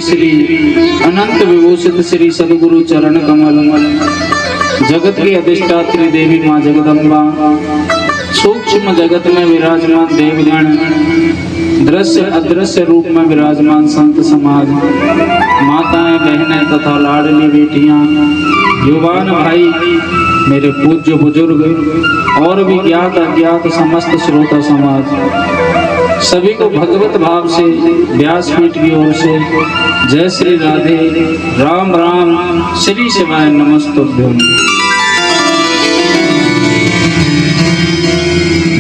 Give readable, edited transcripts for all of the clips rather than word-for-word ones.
श्री अनंत विभूषित श्री सदगुरु चरण कमल जगत की अधिष्ठात्री देवी माँ जगदम्बा, सूक्ष्म जगत में विराजमान देवगण, दृश्य अदृश्य रूप में विराजमान संत समाज, माताएं बहनें तथा लाडली बेटियां, युवान भाई, मेरे पूज्य बुजुर्ग और भी ज्ञात अज्ञात समस्त श्रोता समाज, सभी को भगवत भाव से व्यासपीठ की ओर से जय श्री राधे, राम राम, श्री शिवाय नमस्तुभ्यं।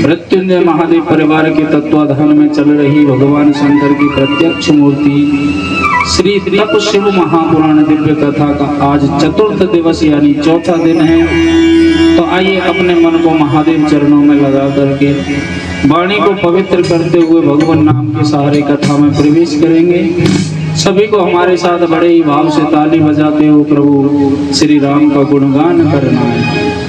मृत्युंजय महादेव परिवार के तत्वाधान में चल रही भगवान शंकर की प्रत्यक्ष मूर्ति श्री तप शिव महापुराण दिव्य कथा का आज चतुर्थ दिवस यानी चौथा दिन है। तो आइए अपने मन को महादेव चरणों में लगा करके वाणी को पवित्र करते हुए भगवान नाम के सहारे कथा में प्रवेश करेंगे। सभी को हमारे साथ बड़े ही भाव से ताली बजाते हुए प्रभु श्री राम का गुणगान करना है।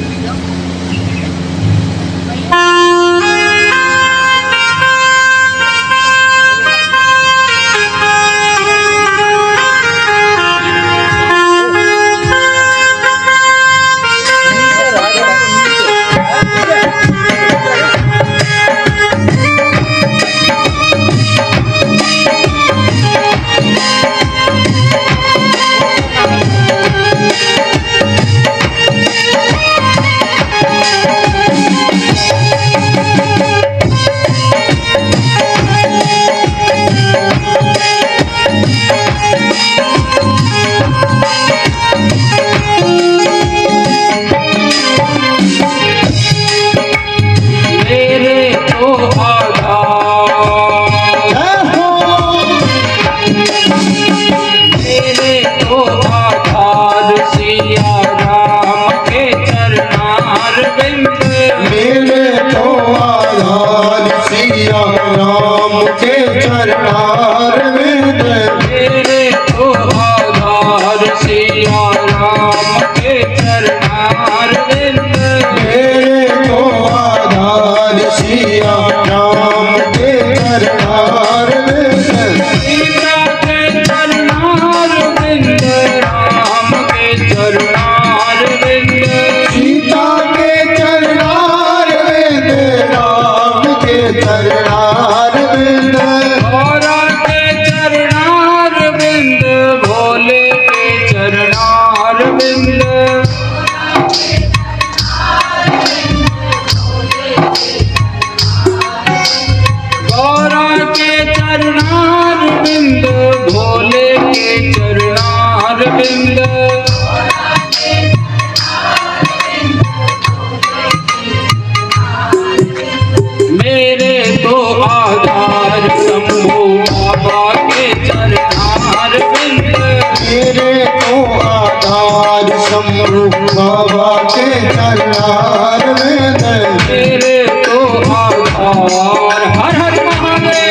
बाबा के चरणार में तेरे तो आधार। हर हर महादेव।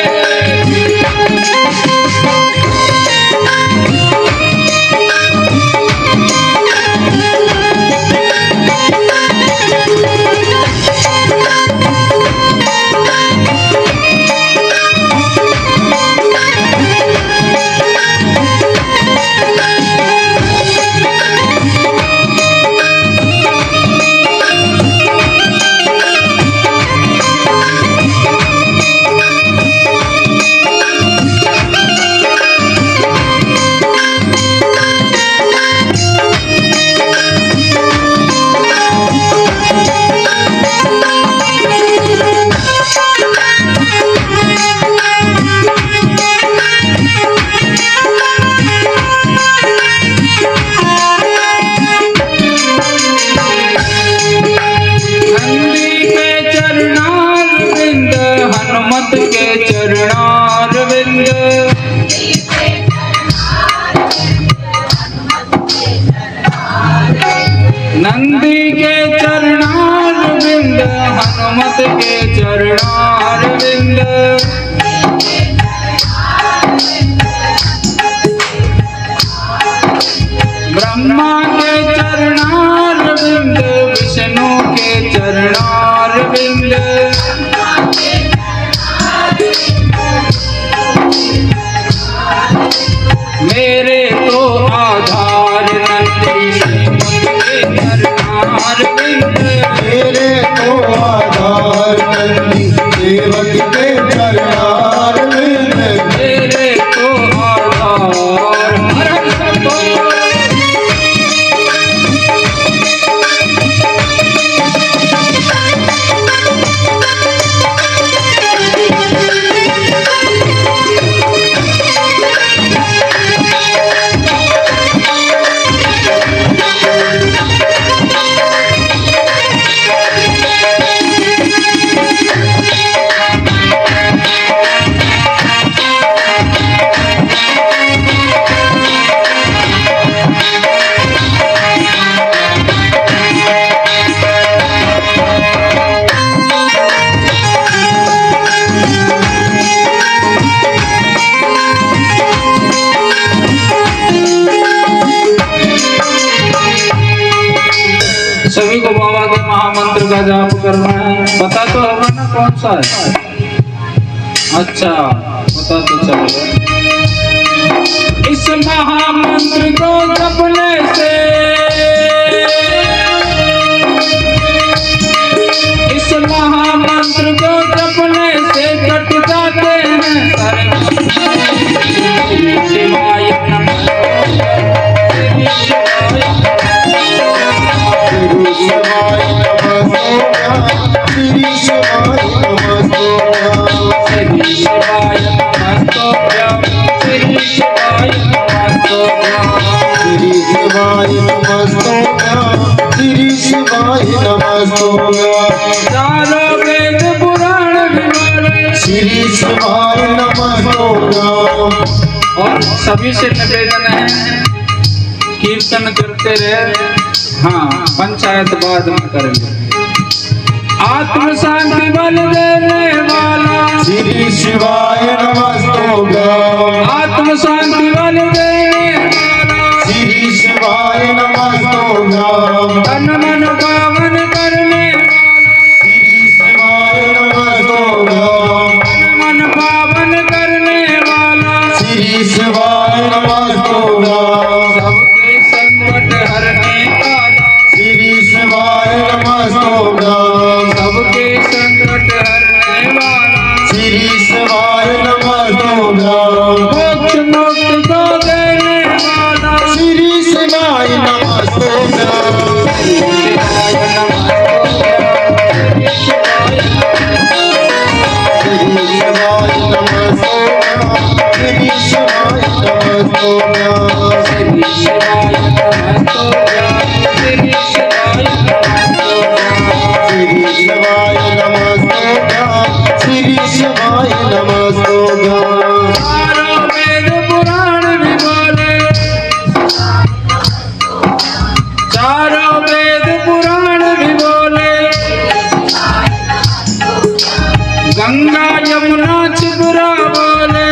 नंदी के चरणारविंद हनुमत के चरणारविंद ब्रह्मा के चरणारविंद विष्णु के चरणारविंद मंत्र का जाप करना है। पता तो होगा ना कौन सा है? अच्छा, पता तो चलेगा। इस महामंत्र को जपने से, इस महामंत्र को जपने से कट जाते हैं सारे। शिवाय नमः, शिवाय चारों वेद पुराण विवरण श्री शिवाय नमः। और सभी से निवेदन है, कीर्तन करते रहे। हाँ, पंचायत बाद में करेंगे। आत्म शांति बल देने वाला श्री शिवाय नमः। आत्म शांति बल देने वाला श्री शिवाय नमः। तन मन पावन करने श्री शिवाय नमः। तन मन पावन करने वाला श्री शिवाय नमः। सबके संकट हरने वाला श्री शिवाय नमः। सबके संकट हरने वाला श्री शिवाय नमः। मोक्ष मुक्ति को देने वाला श्री शिवाय नमः। शिवाय नमः। चारों वेद पुराण भी बोले, चारों वेद पुराण भी बोले, गंगा यमुना छिपुरा बोले,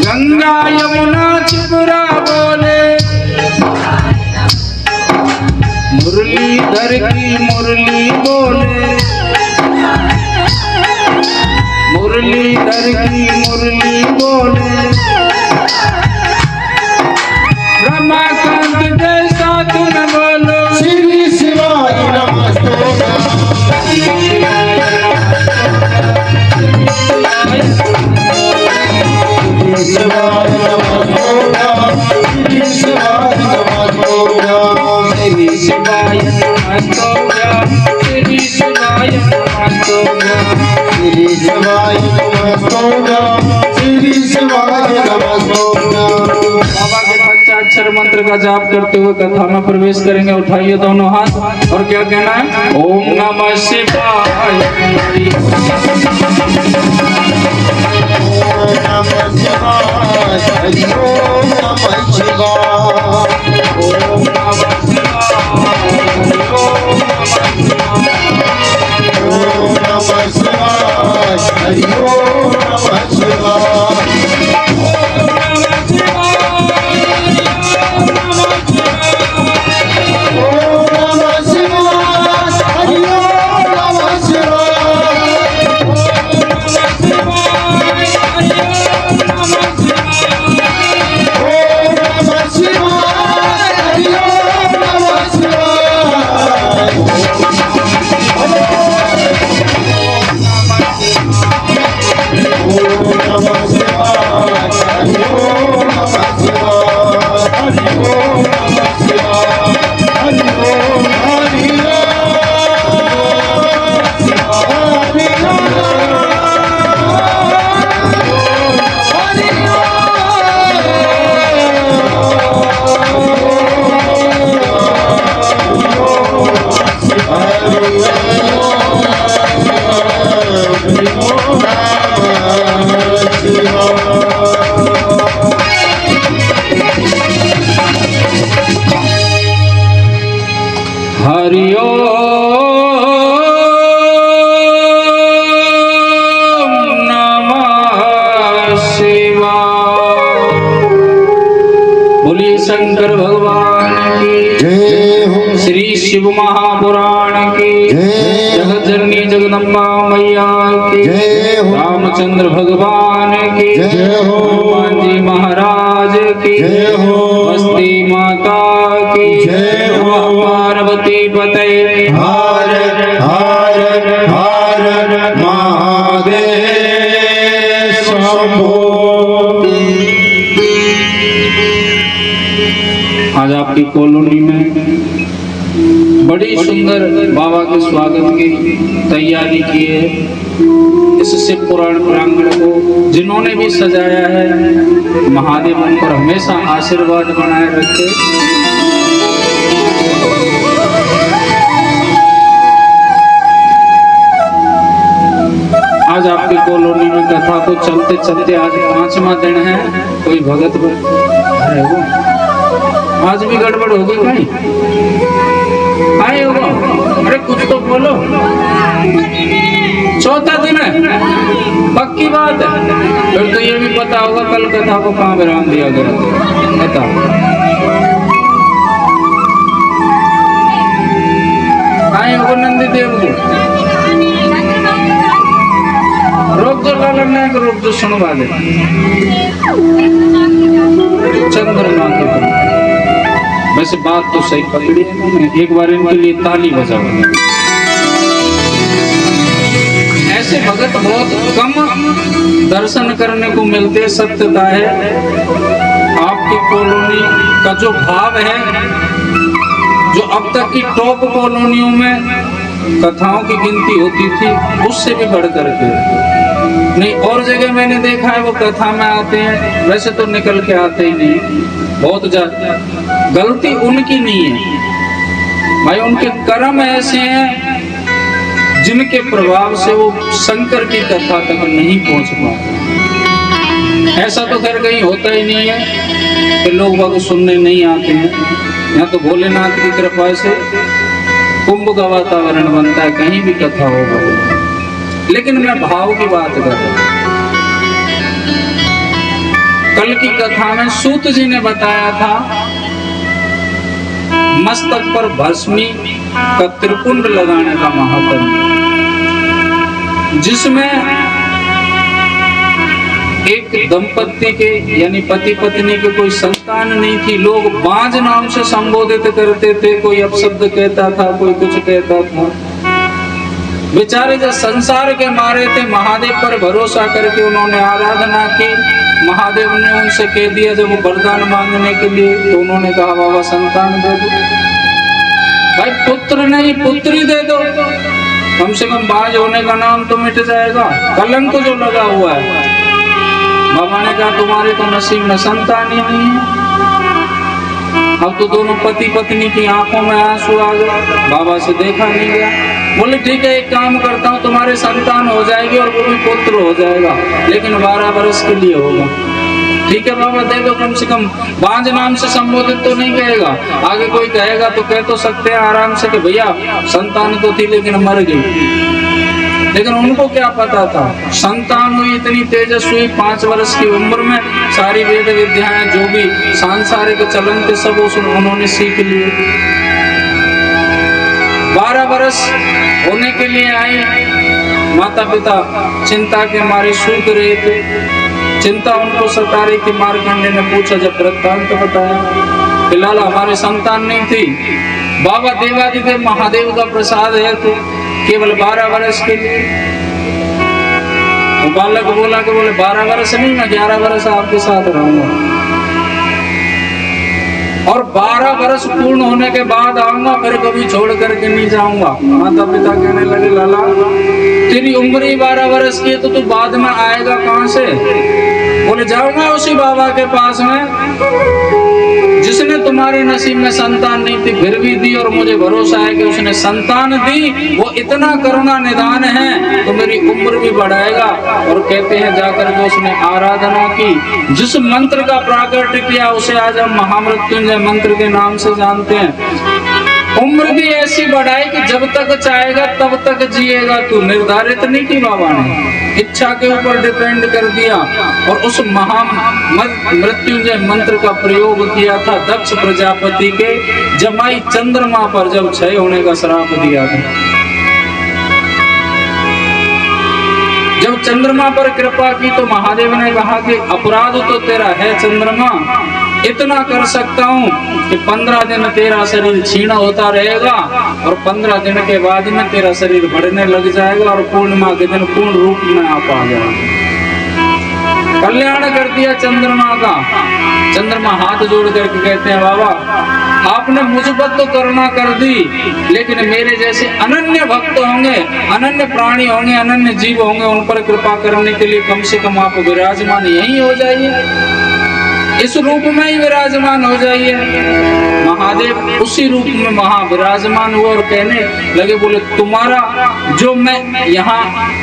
गंगा यमुना छिपुरा बोले, मुरलीधर की मुरली बोले, मुरलीधर की मुरली बोले, रमाकांत जैसा तुम बोलो। श्री शिवाय नमः। शिवाय नमः। श्री शिवाय नमः। श्री शिवाय नमः, श्री शिवाय नमः। श्री शिवाय नमः। श्री शिवाय नमः। बाबा के पंचाक्षर मंत्र का जाप करते हुए कथा में प्रवेश करेंगे। उठाइए दोनों हाथ और क्या कहना है? ओम नमः शिवाय। ओम नमः शिवाय। हरि ओम नमः शिवाय। ओम नमः शिवाय। ओम नमः शिवाय। हरि ओम नमः शिवाय। ओम नमः शिवाय। हरि ओम नमः शिवाय। ओम नमः शिवाय। हरि ओम नमः शिवाय। ओम नमः शिवाय। हरि ओम नमः शिवाय। हरि ओम नमः शिवाय। हरि ओम हरि हरि ओम नमः शिवाय। बोलिए शंकर भगवान की जय हो। श्री शिव महापुराण की जय। जगत जननी जगदम्बा मैया की जय हो। रामचंद्र भगवान की जय हो। हनुमान जी महाराज की जय हो। बस्ती माता की जय हो। पार्वती पते हर हर हर महादेव शंभो। आज आपकी कॉलोनी में बड़ी सुंदर बाबा के स्वागत की तैयारी की है। इस शिव पुराण प्रांगण को जिन्होंने भी सजाया है, महादेव उन पर हमेशा आशीर्वाद बनाए रखे। आज आपकी कॉलोनी में कथा को चलते चलते आज 5वां दिन है। कोई भगत है वो? आज भी गड़बड़ होगी कहीं आए होगा? अरे कुछ तो बोलो। चौथा दिन है, पक्की बात है। फिर तो ये भी पता होगा कल कथा को कहाँ विराम दिया गया। बताओ। आए होगा नंदी देव को? रोक दो लालन नायक, रोक दो, सुनवा दे। चंद्रमा के ऊपर। वैसे बात तो सही पकड़ी है ना, एक बार इनके लिए ताली बजाओ। ऐसे भगत बहुत कम दर्शन करने को मिलते। सत्यता है आपकी कॉलोनी का जो भाव है, जो अब तक की टॉप कॉलोनियों में कथाओं की गिनती होती थी, उससे भी बढ़ करके नहीं। और जगह मैंने देखा है वो कथा में आते हैं, वैसे तो निकल के आते ही नहीं। बहुत ज्यादा गलती उनकी नहीं है भाई, उनके कर्म ऐसे हैं जिनके प्रभाव से वो शंकर की कथा तक नहीं पहुंच पाते। ऐसा तो खैर कहीं होता ही नहीं है कि लोग वक्त सुनने नहीं आते हैं। यहाँ तो भोलेनाथ की कृपा से कुंभ का वातावरण बनता है, कहीं भी कथा होगा। लेकिन मैं भाव की बात कर रहा हूं। कल की कथा में सूत जी ने बताया था मस्तक पर भस्मी का त्रिपुंड लगाने का महात्म्य, जिसमें एक दंपत्ति के यानी पति पत्नी के कोई संतान नहीं थी। लोग बांझ नाम से संबोधित करते थे, कोई अपशब्द कहता था, कोई कुछ कहता था। बेचारे जब संसार के मारे थे, महादेव पर भरोसा करके उन्होंने आराधना की। महादेव ने उनसे कह दिया जब वो वरदान मांगने के लिए, तो उन्होंने कहा बाबा संतान दे दो। भाई पुत्र नहीं पुत्री दे दो, कम से कम बाज होने का नाम तो मिट जाएगा, कलंक जो लगा हुआ है। बाबा ने कहा तुम्हारे तो नसीब में संतान ही नहीं है। अब तो दोनों पति पत्नी की आंखों में आंसू आ गए, बाबा से देखा नहीं गया। बोले ठीक है, एक काम करता हूँ, तुम्हारे संतान हो जाएगी और वो भी पुत्र हो जाएगा, लेकिन 12 वर्ष के लिए होगा। ठीक है बाबा दे दो, कम से कम बांझ नाम से संबोधित तो नहीं कहेगा। आगे कोई कहेगा तो कह तो सकते हैं आराम से कि भैया संतान तो थी लेकिन मर गई। लेकिन उनको क्या पता था, संतान हुई इतनी तेजस्वी, 5 वर्ष की उम्र में सारी वेद विद्याएं जो भी सांसारिक चलन थे सब उन्होंने सीख लिए। 12 वर्ष होने के लिए आई, माता पिता चिंता के मारे सूख रहे थे। चिंता उनको सता रही थी। मार्कंडेय ने पूछा, जब वृत्तांत बताया कि लाला हमारे संतान नहीं थी, बाबा देवादिदेव महादेव का प्रसाद है तो केवल 12 वर्ष के लिए। वो बालक बोला कि बोले 12 वर्ष नहीं, मैं 11 वर्ष आपके साथ रहूंगा और 12 वर्ष पूर्ण होने के बाद आऊंगा, फिर कभी छोड़ करके नहीं जाऊंगा। माता पिता कहने लगे लाला तेरी उम्र ही 12 वर्ष की है तो तू बाद में आएगा कहां से? बोले जाऊंगा उसी बाबा के पास में जिसने तुम्हारे नसीब में संतान नहीं थी फिर भी दी, और मुझे भरोसा है कि उसने संतान दी, वो इतना करुणा निदान है तो मेरी उम्र भी बढ़ाएगा। और कहते हैं जाकर के उसने आराधना की, जिस मंत्र का प्राकट्य किया उसे आज हम महामृत्युंजय मंत्र के नाम से जानते हैं। उम्र भी ऐसी बढ़ाई कि जब तक चाहेगा तब तक जिएगा तू, निर्धारित नहीं की बाबा ने, इच्छा के ऊपर डिपेंड कर दिया। और उस मृत्युंजय मंत्र का प्रयोग किया था दक्ष प्रजापति के जमाई चंद्रमा पर जब क्षय होने का श्राप दिया था। जब चंद्रमा पर कृपा की तो महादेव ने कहा कि अपराध तो तेरा है चंद्रमा, इतना कर सकता हूँ कि 15 दिन तेरा शरीर क्षीण होता रहेगा और 15 दिन के बाद में तेरा शरीर बढ़ने लग जाएगा और पूर्णिमा के दिन पूर्ण रूप में आप आ जाएगा। कल्याण कर दिया चंद्रमा का। चंद्रमा हाथ जोड़ करके कहते हैं बाबा आपने मुझ पर तो करुणा कर दी, लेकिन मेरे जैसे अनन्य भक्त होंगे, अनन्य प्राणी होंगे, अनन्य जीव होंगे, उन पर कृपा करने के लिए कम से कम आप विराजमान यही हो जाइए, इस रूप में ही विराजमान हो जाइए। महादेव उसी रूप में वहां विराजमान हुआ और कहने लगे, बोले तुम्हारा जो मैं यहाँ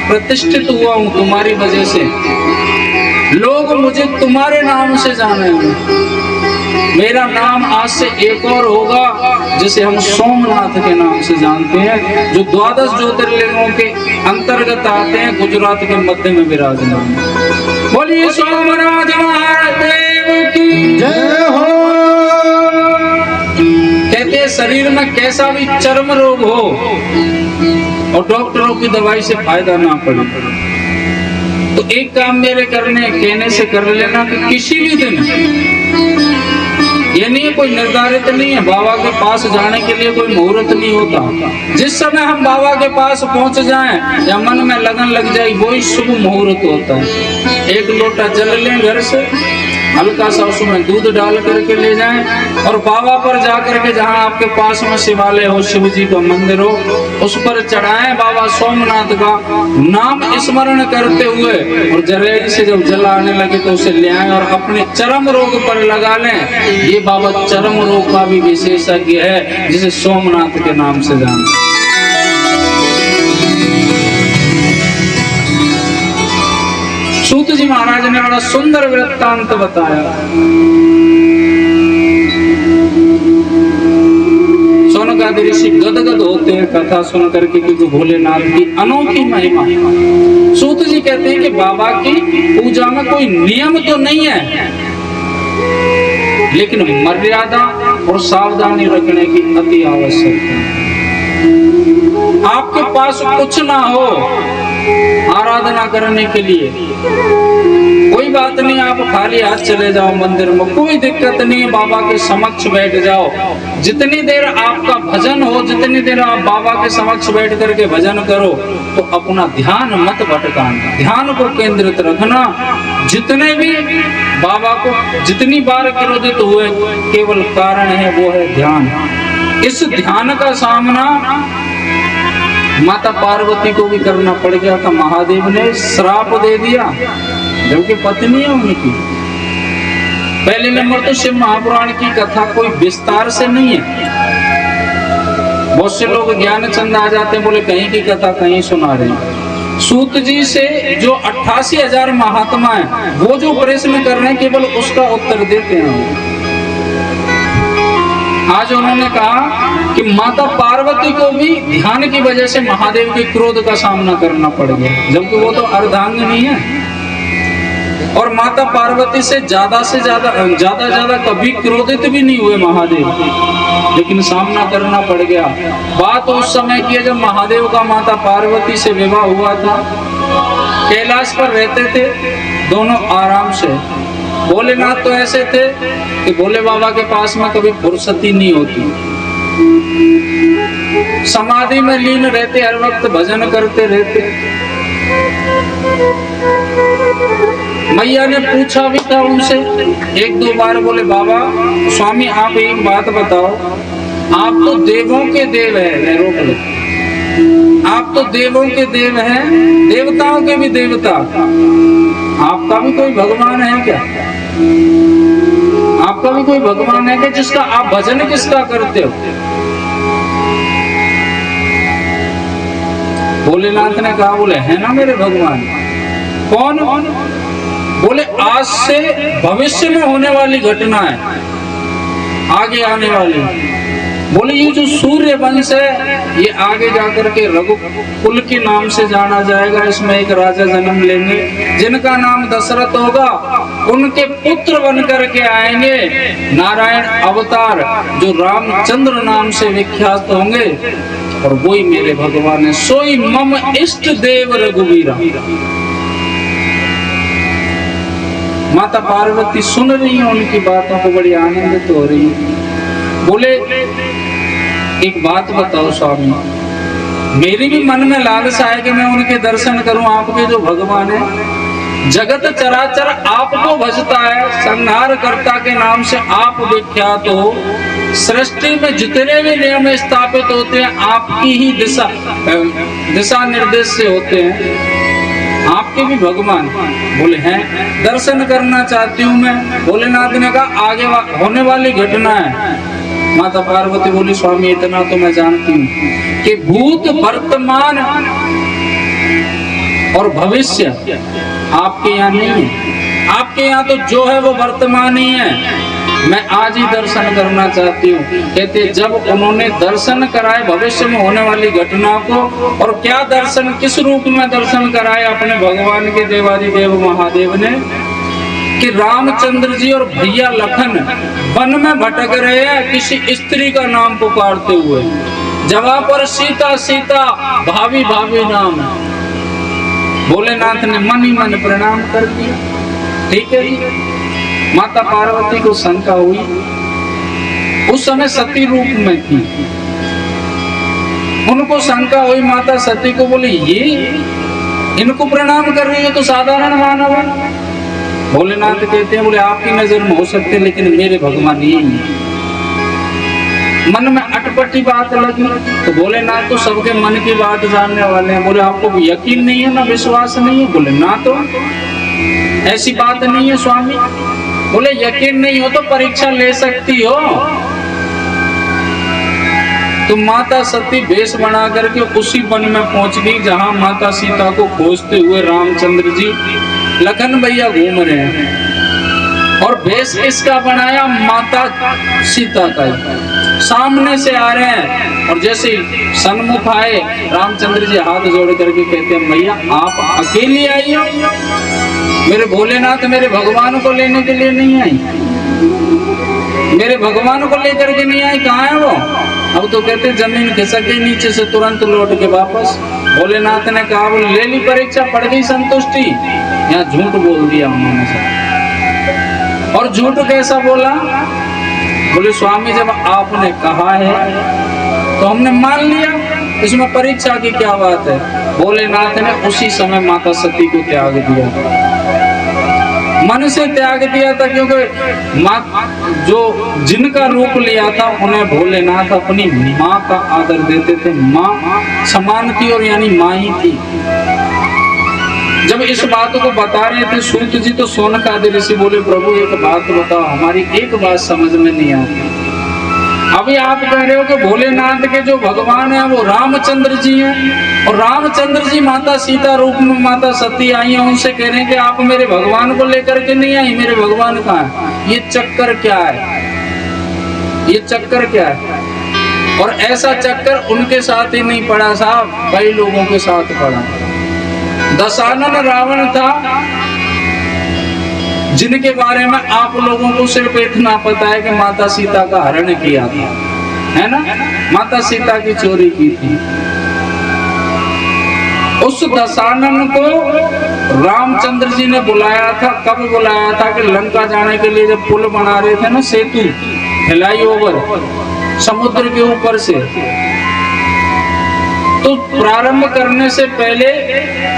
प्रतिष्ठित हुआ हूँ तुम्हारी वजह से, लोग मुझे तुम्हारे नाम से जानेंगे। मेरा नाम आज से एक और होगा जिसे हम सोमनाथ के नाम से जानते हैं, जो 12 ज्योतिर्लिंगों के अंतर्गत आते हैं, गुजरात के मध्य में विराजमान। बोलिए सोमनाथ महादेव की जय हो। कहते हैं शरीर में कैसा भी चर्म रोग हो और डॉक्टरों की दवाई से फायदा ना पड़े तो एक काम मेरे कहने से कर लेना कि किसी भी दिन, ये नहीं कोई निर्धारित नहीं है, बाबा के पास जाने के लिए कोई मुहूर्त नहीं होता। जिस समय हम बाबा के पास पहुंच जाएं या मन में लगन लग जाए वही शुभ मुहूर्त होता है। एक लोटा जल लें घर से, हल्का सा उसमें दूध डाल करके ले जाएं और बाबा पर जाकर के जहां आपके पास में शिवालय हो, शिव जी का मंदिर हो, उस पर चढ़ाएं बाबा सोमनाथ का नाम स्मरण करते हुए, और जलेब से जब जल आने लगे तो उसे ले आएं और अपने चर्म रोग पर लगा लें। ये बाबा चर्म रोग का भी विशेषज्ञ है, जिसे सोमनाथ के नाम से जानते। सूत जी महाराज ने बड़ा सुंदर वृत्तांत बताया। सोनकादि ऋषि गदगद होते हैं कथा सुन करके, क्योंकि भोलेनाथ की अनोखी महिमा। सूत जी कहते हैं कि बाबा की पूजा में कोई नियम तो नहीं है, लेकिन मर्यादा और सावधानी रखने की अति आवश्यकता है। आपके पास कुछ ना हो आराधना करने के लिए, कोई बात नहीं, आप खाली हाथ चले जाओ मंदिर में, कोई दिक्कत नहीं है, बाबा के समक्ष बैठ जाओ। जितनी देर आपका भजन हो, जितनी देर आप बाबा के समक्ष बैठ करके भजन करो, तो अपना ध्यान मत भटकाना, ध्यान को केंद्रित रखना। जितने भी बाबा को जितनी बार क्रोधित हुए, केवल कारण है वो है ध्यान। इस ध्यान का सामना माता पार्वती को भी करना पड़ गया था। महादेव ने श्राप दे दिया, जबकि पत्नी है उनकी। पहले नंबर तो शिव महापुराण की कथा कोई विस्तार से नहीं है। बहुत से लोग ज्ञान चंद आ जाते हैं, बोले कहीं की कथा कहीं सुना रहे। सूत जी से जो 88,000 महात्मा है, वो जो प्रश्न कर रहे हैं केवल उसका उत्तर देते हैं। आज उन्होंने कहा कि माता पार्वती को भी ध्यान की वजह से महादेव के क्रोध का सामना करना पड़ गया, जबकि वो तो अर्धांगिनी है। और माता पार्वती से ज्यादा कभी क्रोधित भी नहीं हुए महादेव, लेकिन सामना करना पड़ गया। बात उस समय की है जब महादेव का माता पार्वती से विवाह हुआ था। कैलाश पर रहते थे दोनों आराम से। भोलेनाथ तो ऐसे थे कि भोले बाबा के पास में कभी फुर्सत ही नहीं होती, समाधि में लीन रहते, हर वक्त भजन करते रहते। मैया ने पूछा भी था उनसे 1-2 बार, बोले बाबा स्वामी आप एक बात बताओ, आप तो देवों के देव है, रोक लो, आप तो देवों के देव हैं, देवताओं के भी देवता, आपका भी कोई भगवान है क्या? आपका भी कोई भगवान है क्या जिसका आप भजन किसका करते हो? भोलेनाथ ने कहा, बोले है ना मेरे भगवान। कौन? बोले आज से भविष्य में होने वाली घटना है, आगे आने वाली। बोले ये जो सूर्य वंश है ये आगे जाकर के रघुकुल के नाम से जाना जाएगा। इसमें एक राजा जन्म लेंगे जिनका नाम दशरथ होगा, उनके पुत्र बन करके आएंगे नारायण अवतार जो रामचंद्र नाम से विख्यात होंगे, और वही मेरे भगवान है। सोई मम इष्ट देव रघुवीरा। माता पार्वती सुन रही है उनकी बातों को, बड़ी आनंदित हो रही है। बोले एक बात बताओ स्वामी, मेरी भी मन में लालसा है कि मैं उनके दर्शन करूं। आपके जो भगवान है जगत चराचर आपको भजता है, संहार कर्ता के नाम से आप विख्यात हो। सृष्टि में जितने भी नियम स्थापित होते हैं आपकी ही दिशा निर्देश से होते हैं। आपके भी भगवान बोले हैं, दर्शन करना चाहती हूँ मैं। भोलेनाथ ने कहा आगे होने वाली घटना है। माता पार्वती बोली स्वामी इतना तो मैं जानती हूँ कि भूत वर्तमान और भविष्य आपके यहाँ नहीं है। आपके यहाँ तो जो है वो वर्तमान ही है। मैं आज ही दर्शन करना चाहती हूँ। कहते जब उन्होंने दर्शन कराए भविष्य में होने वाली घटना को, और क्या दर्शन, किस रूप में दर्शन कराए अपने भगवान के देवादिदेव महादेव ने, कि रामचंद्र जी और भैया लखन वन में भटक रहे हैं किसी स्त्री का नाम पुकारते हुए। जवाब पर सीता सीता भाभी भाभी नाम। भोलेनाथ ने मन ही मन प्रणाम कर दिया। ठीक है जी। माता पार्वती को शंका हुई, उस समय सती रूप में थी, उनको शंका हुई। माता सती को बोली ये इनको प्रणाम कर रही है तो साधारण मानव है। भोलेनाथ कहते हैं बोले आपकी नजर में हो सकते लेकिन मेरे भगवान यही है। मन में अटपटी बात लगी तो भोलेनाथ तो सबके मन की बात जानने वाले हैं। बोले आपको यकीन नहीं है ना, विश्वास नहीं है? बोले ना, तो ऐसी बात नहीं है स्वामी। बोले यकीन नहीं हो तो परीक्षा ले सकती हो। तो माता सती वेश बना करके उसी वन में पहुंच गई जहां माता सीता को खोजते हुए रामचंद्र जी लखन भैया घूम रहे हैं। और वेश किसका बनाया? माता सीता का। सामने से आ रहे हैं और जैसे सन्मुख आए रामचंद्र जी हाथ जोड़ करके कहते हैं भैया आप अकेली आई हो? मेरे भोलेनाथ मेरे भगवान को लेने के लिए नहीं आई, मेरे भगवान को लेकर के नहीं आई। कहाँ है वो? अब तो कहते जमीन खिसक गई नीचे से, तुरंत लौट के वापस। भोलेनाथ ने कहा वो ले ली परीक्षा, पड़ गई संतुष्टि। यहाँ झूठ बोल दिया उन्होंने सब। और झूठ कैसा बोला? बोले स्वामी जब आपने कहा है तो हमने मान लिया, इसमें परीक्षा की क्या बात है। भोलेनाथ ने उसी समय माता सती को त्याग दिया, मन से त्याग दिया था, क्योंकि माँ जो जिनका रूप लिया था उन्हें भोलेनाथ अपनी माँ का आदर देते थे। माँ समान थी और यानी माँ ही थी। जब इस बात को बता रहे थे सूत जी तो सोनकादि ऋषि बोले प्रभु एक बात बताओ, हमारी एक बात समझ में नहीं आती। अभी आप कह रहे हो कि भोलेनाथ के जो भगवान है वो रामचंद्र जी हैं, और रामचंद्र जी माता सीता रूप में माता सती आई हैं, उनसे कह रहे हैं कि आप मेरे भगवान को लेकर के नहीं आई, मेरे भगवान कहाँ है? ये चक्कर क्या है? ये चक्कर क्या है? और ऐसा चक्कर उनके साथ ही नहीं पड़ा साहब, कई लोगों के साथ पड़ा। दशानन रावण था जिनके बारे में आप लोगों को सिर्फ इतना पता है कि माता सीता का हरण किया था, है ना? माता सीता की चोरी की थी। उस दशानन को रामचंद्र जी ने बुलाया था। कब बुलाया था? कि लंका जाने के लिए जब पुल बना रहे थे ना, सेतु फ्लाईओवर समुद्र के ऊपर से, तो प्रारंभ करने से पहले,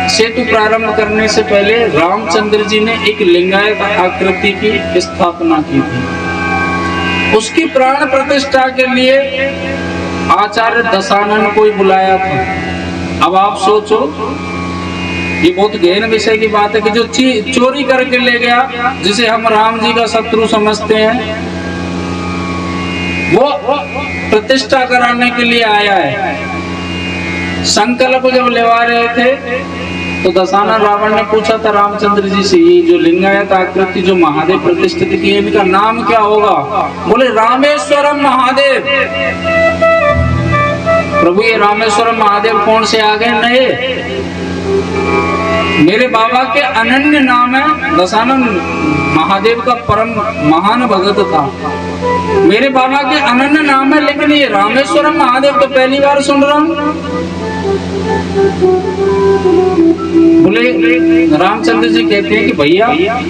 सेतु प्रारंभ करने से पहले रामचंद्र जी ने एक लिंगायत आकृति की स्थापना की थी। उसकी प्राण प्रतिष्ठा के लिए आचार्य दशानन को ही बुलाया था। अब आप सोचो, ये बहुत गहन विषय की बात है कि जो चोरी करके ले गया, जिसे हम राम जी का शत्रु समझते हैं, वो प्रतिष्ठा कराने के लिए आया है। संकल्प जब लेवा रहे थे तो दशानन रावण ने पूछा था रामचंद्र जी से, ये जो लिंगायत आकृति जो महादेव प्रतिष्ठित की है, इनका नाम क्या होगा? बोले रामेश्वरम महादेव। प्रभु ये रामेश्वरम महादेव कौन से आ गए? नए। मेरे बाबा के अनन्य नाम है। दशानन महादेव का परम महान भगत था, मेरे बाबा के अनन्य नाम है, लेकिन ये रामेश्वरम महादेव तो पहली बार सुन रहा हूं। बोले रामचंद्र जी कहते हैं कि भैया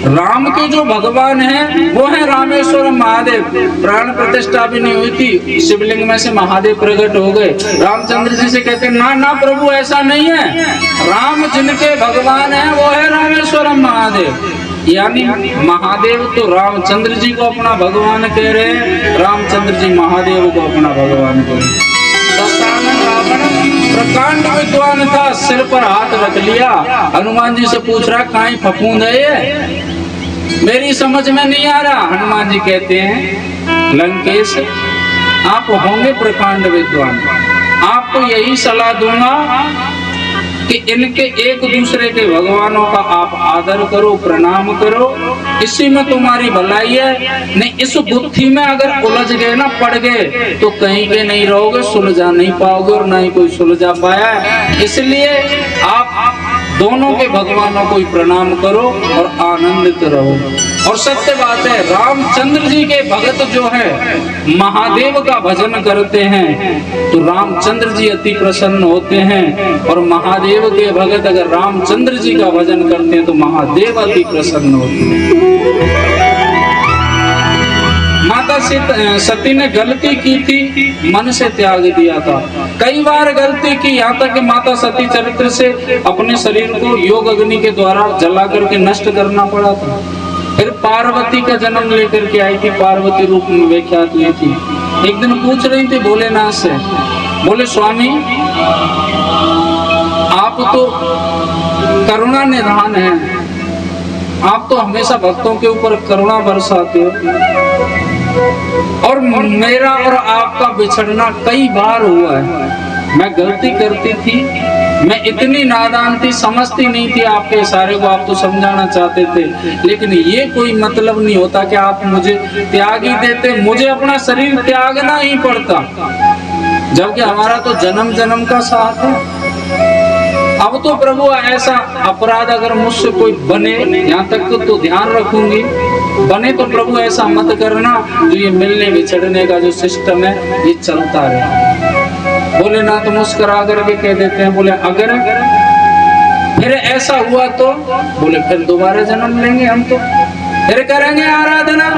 राम के जो भगवान हैं वो है रामेश्वरम महादेव। प्राण प्रतिष्ठा भी नहीं हुई थी, शिवलिंग में से महादेव प्रकट हो गए। रामचंद्र जी से कहते हैं ना ना प्रभु ऐसा नहीं है, राम जिनके भगवान है वो है रामेश्वरम महादेव। यानी महादेव तो रामचंद्र जी को अपना भगवान कह रहे हैं, रामचंद्र जी महादेव को अपना भगवान कह रहे हैं। दशानन रावण प्रकांड विद्वान था, सिर पर हाथ रख लिया, हनुमान जी से पूछ रहा कहीं फफूंद है ये, मेरी समझ में नहीं आ रहा। हनुमान जी कहते हैं लंकेश आप होंगे प्रकांड विद्वान, आपको यही सलाह दूंगा कि इनके एक दूसरे के भगवानों का आप आदर करो, प्रणाम करो, इसी में तुम्हारी भलाई है। नहीं इस बुद्धि में अगर उलझ गए ना, पड़ गए, तो कहीं के नहीं रहोगे, सुलझा नहीं पाओगे और ना ही कोई सुलझा पाया है। इसलिए आप दोनों के भगवानों को ही प्रणाम करो और आनंदित रहो। और सत्य बात है, रामचंद्र जी के भगत जो है महादेव का भजन करते हैं तो रामचंद्र जी अति प्रसन्न होते हैं, और महादेव के भगत अगर रामचंद्र जी का भजन करते हैं तो महादेव अति प्रसन्न होते हैं। माता सती ने गलती की थी, मन से त्याग दिया था। कई बार गलती की, यहाँ तक कि माता सती चरित्र से अपने शरीर को योग अग्नि के द्वारा जला करके नष्ट करना पड़ा था। फिर पार्वती का जन्म लेकर के आई थी, पार्वती रूप में विख्यात हुई थी। एक दिन पूछ रही थी भोलेनाथ से, बोले स्वामी आप तो करुणा निधान है, आप तो हमेशा भक्तों के ऊपर करुणा बरसाते हो, और मेरा और आपका बिछड़ना कई बार हुआ है। मैं गलती करती थी, मैं इतनी नादान थी, समझती नहीं थी आपके इशारे को, आप तो समझाना चाहते थे, लेकिन ये कोई मतलब नहीं होता कि आप मुझे त्याग ही देते, मुझे अपना शरीर त्यागना ही पड़ता, जबकि हमारा तो जन्म जन्म का साथ है। अब तो प्रभु ऐसा अपराध अगर मुझसे कोई बने, यहाँ तक तो ध्यान रखूंगी, बने तो प्रभु ऐसा मत करना जो ये मिलने बिछड़ने का जो सिस्टम है ये चलता रहे। भोलेनाथ मुस्कुरा करके कह देते हैं, बोले अगर फिर ऐसा हुआ तो, बोले फिर दोबारा जन्म लेंगे हम, तो फिर करेंगे आराधना,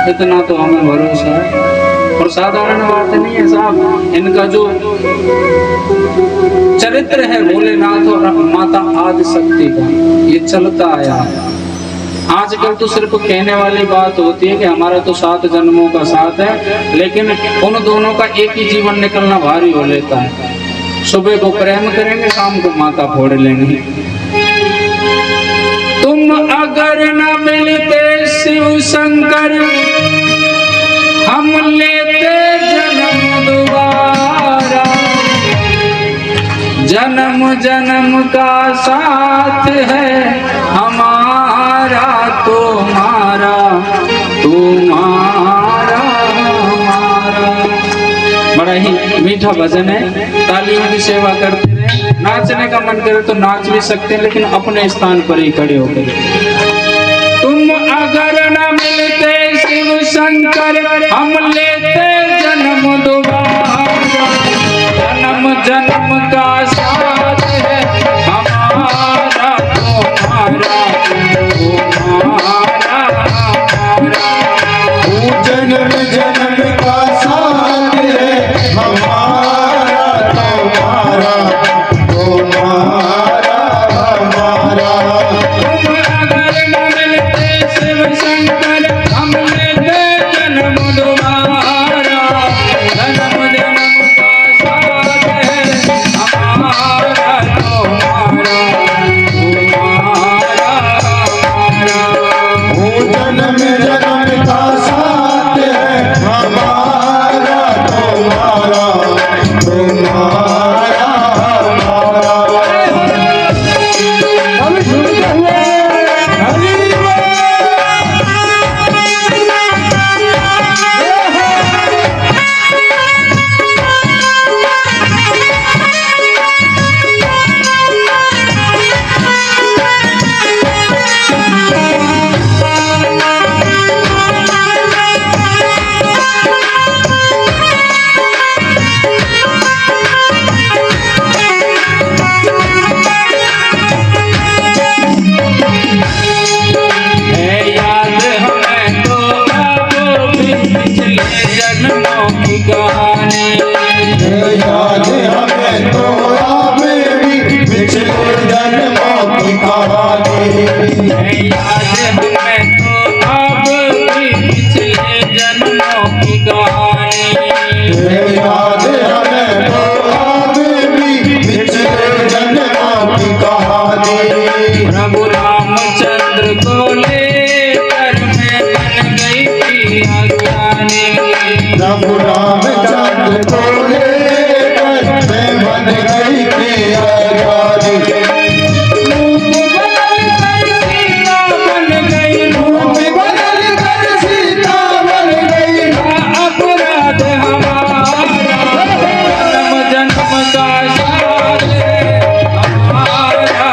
इतना तो हमें भरोसा है। और साधारण बात नहीं है साहब, इनका जो चरित्र है भोलेनाथ और माता आदि शक्ति का, ये चलता आया है। आजकल तो सिर्फ कहने वाली बात होती है कि हमारा तो 7 जन्मों का साथ है, लेकिन उन दोनों का एक ही जीवन निकलना भारी हो लेता है। सुबह को प्रेम करेंगे, शाम को माता फोड़ लेंगे। तुम अगर न मिलते शिव शंकर, हम लेते जन्म दोबारा, जन्म जन्म का साथ है हमारा तुम्हारा, तुम्हारा हमारा। बड़ा ही मीठा भजन है, तालियों की सेवा करते रहे। नाचने का मन करे तो नाच भी सकते हैं, लेकिन अपने स्थान पर ही खड़े होकर। तुम अगर न मिलते शिव शंकर, हम लेते जन्म दोबारा, जन्म जन्म का साथ है हमारा तुम्हारा, तुम्हारा हमारा। जन्म जन्म का साथ है हमारा तुम्हारा, तुम्हारा हमारा। तुम अगर न मिलते शिव शंकर, हम लेते जन्म दोबारा, जन्म जन्म का साथ है हमारा तुम्हारा, तुम्हारा हमारा। जन्म जन्म का साथ है हमारा तुम्हारा, तुम्हारा हमारा। है याद हमें तो अब भी पिछले जन्मों की कहानी। है याद हमें तो अब भी पिछले जन्मों की कहानी। प्रभु रामचंद्र को लेकर मैं बन गई थी अज्ञानी। प्रभु रामचंद्र को लेकर मैं बन गई थी अज्ञानी। रूप बदल कर सीता बन गई। अपराध हमारा जन्म जन्म का साथ है हमारा।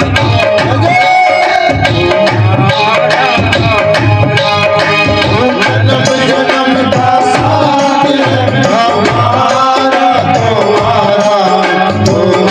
जन्म जन्म का साथ है हमारा तुम्हारा तुम्हारा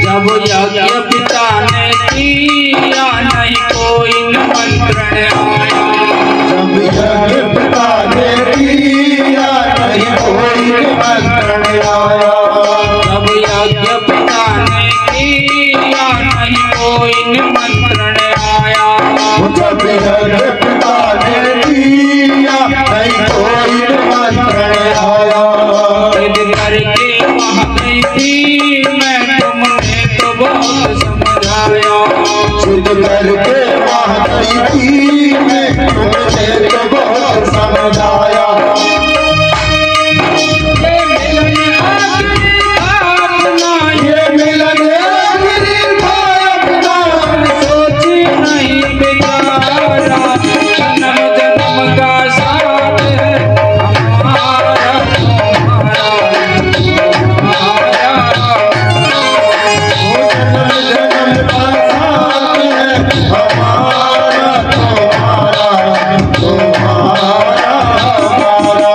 जब यज्ञ पिता ने किया नहीं कोई निमंत्रण आया। जब यज्ञ पिता ने किया नहीं कोई निमंत्रण आया। जब यज्ञ पिता ने किया नहीं कोई निमंत्रण आया। जब यज्ञ पिता ने किया नहीं कोई निमंत्रण आया। जिद करके वहाँ गई थी मैं, तुमने तो बहुत समझाया। जिद करके वहाँ गई थी मैं, तुमने तो बहुत समझाया। ये मिलन आखिरी था अपना, सोची नहीं बेचारा। जन्म जन्म का साथ है हमारा तुम्हारा। जन्म का साथ है हमारा तुम्हारा तुम्हारा।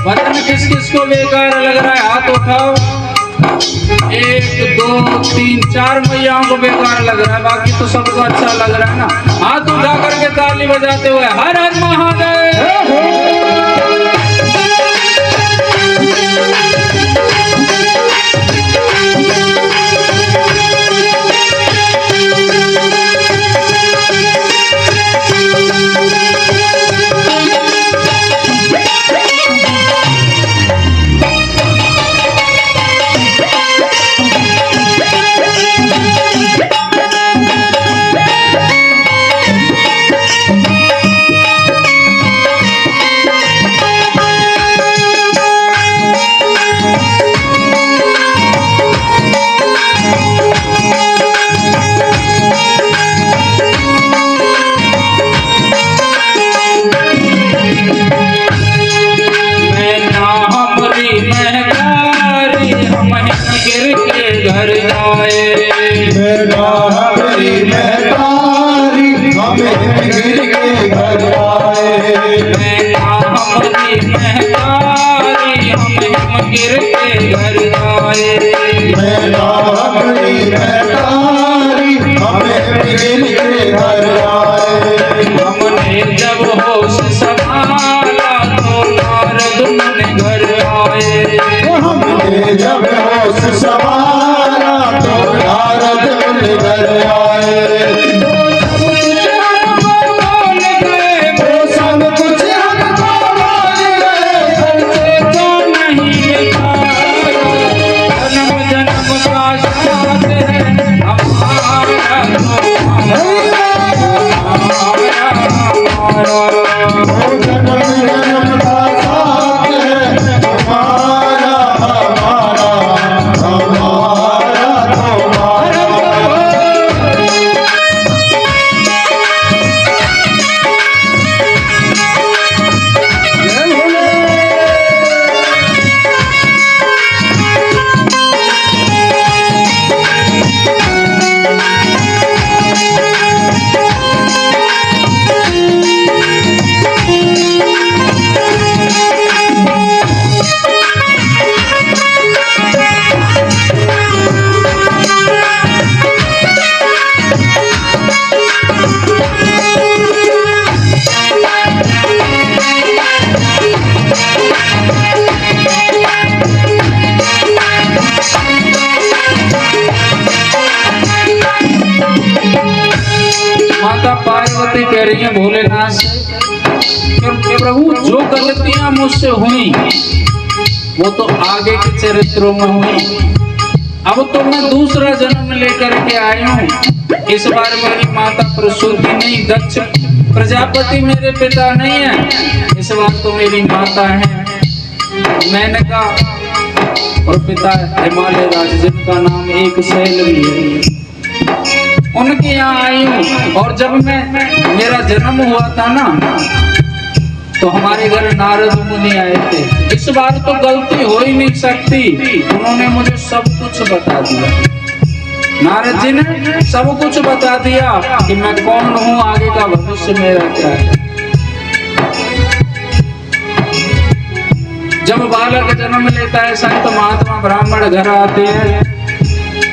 वतन किस किस को बेकार लग रहा है? हाथ उठाओ। 1 2 3 4 मैयाओं को बेकार लग रहा है, बाकी तो सबको अच्छा लग रहा है ना। हाथ उठा करके ताली बजाते हुए हर हर महादेव। माता पार्वती कह रही है भोलेनाथ से कि प्रभु जो गलतियां मुझसे हुई वो तो आगे के चरित्रों में हुई, अब तो मैं दूसरा जन्म लेकर के आई हूँ। इस बार मेरी माता प्रसूति नहीं, दक्ष प्रजापति मेरे पिता नहीं है, इस बार तो मेरी माता है मेनका और पिता हिमालय राज जिनका नाम एक शैल भी है, उनके यहाँ आई हूँ। और जब मेरा जन्म हुआ था ना तो हमारे घर नारद मुनि आए थे। इस बार तो गलती हो ही नहीं सकती, उन्होंने मुझे सब कुछ बता दिया। नारद जी ने सब कुछ बता दिया कि मैं कौन हूँ, आगे का भविष्य मेरा क्या है। जब बालक जन्म लेता है संत महात्मा ब्राह्मण घर आते हैं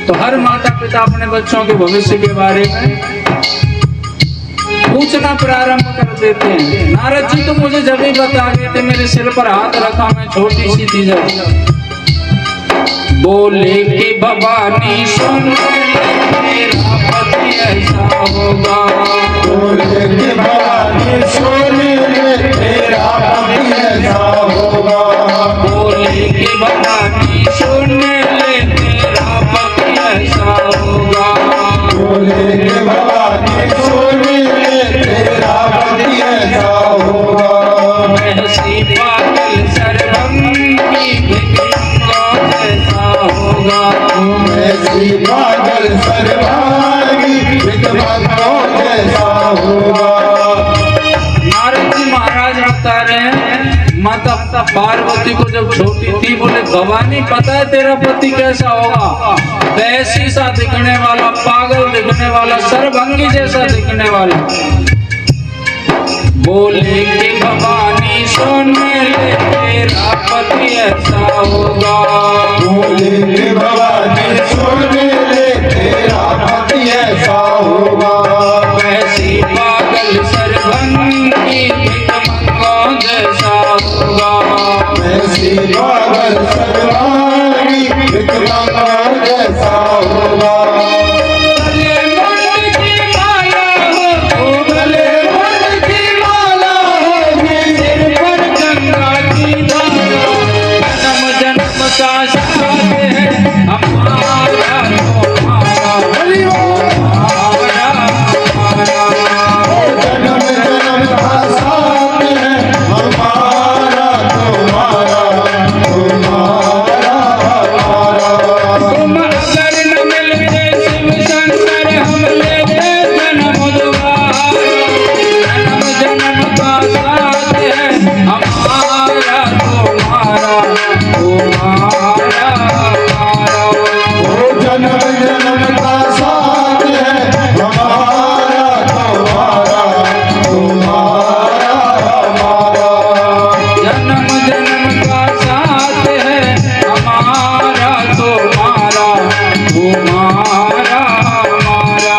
तो हर माता पिता अपने बच्चों के भविष्य के बारे में पूछना प्रारंभ कर देते हैं। नारद जी तो मुझे जब ही बता गए थे, मेरे सिर पर हाथ रखा, मैं छोटी सी थी जब, बोले कि भवानी सुन मेरा पति ऐसा होगा, बोले कि भवानी सुन मेरा पति ऐसा होगा, बोले कि भवानी सुन मेरा पति ऐसा होगा, बोले कि भवानी सुन मेरा पति ऐसा होगा, ऐसी पागल सर्वंगी विक्रमों जैसा होगा, ऐसी पागल सर्वांगी विक्रमों जैसा होगा। नारद जी महाराज बता रहे हैं माता पार्वती को जब छोटी थी, बोले भवानी पता है तेरा पति कैसा होगा, वैसी सा दिखने वाला, पागल दिखने वाला, सर्वंगी जैसा दिखने वाला। बोले कि भवानी सुन ले तेरा पति ऐसा होगा, बोले कि भवानी सुन ले तेरा पति ऐसा होगा, वैसी पागल सर्वंगी विक्रमों जैसा होगा, ऐसी पागल सर्वांगी विक्रमों जैसा होगा। गले मुंड की माला हो, गले मुंड की माला होगी, सिर पर गंगा की धारा, जन्म जन्म का साथ है हमारा तुम्हारा, हमारा जन्म जन्म का साथ है हमारा तुम्हारा, तुम्हारा हमारा। तुम अगर न मिलते शिव शंकर हम लेते जन्म दोबारा, जन्म जन्म का साथ है हमारा तुम्हारा, तुम्हारा हमारा। वो जन्म जन्म का साथ है हमारा तुम्हारा, तुम्हारा हमारा। जन्म जन्म का साथ है हमारा तुम्हारा, तुम्हारा हमारा।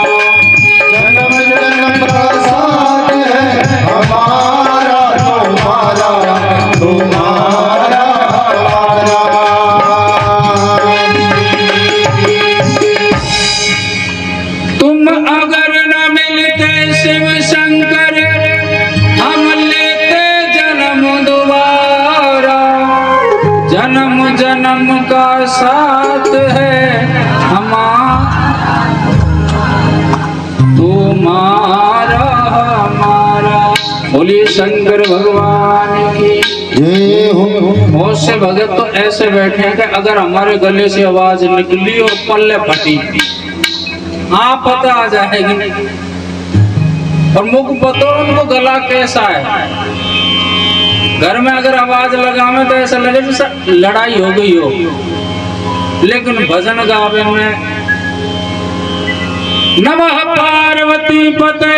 जन्म जन्म का साथ है हमारा तुम्हारा, तुम्हारा हमारा। तुम अगर न मिलते शिव शंकर हम लेते जन्म दोबारा, जन्म जन्म का साथ है तुम्हारा हमारा। बोलिए शंकर भगवान की। जय हो। बहुत से भगत तो ऐसे बैठे हैं कि अगर हमारे गले से आवाज निकली और पल्ले फटी आप पता आ जाएगी, और मुख पतो उनको गला कैसा है। घर में अगर आवाज लगावे तो ऐसा लगे जैसे लड़ाई हो गई हो, लेकिन भजन गावे में नमः पार्वती पते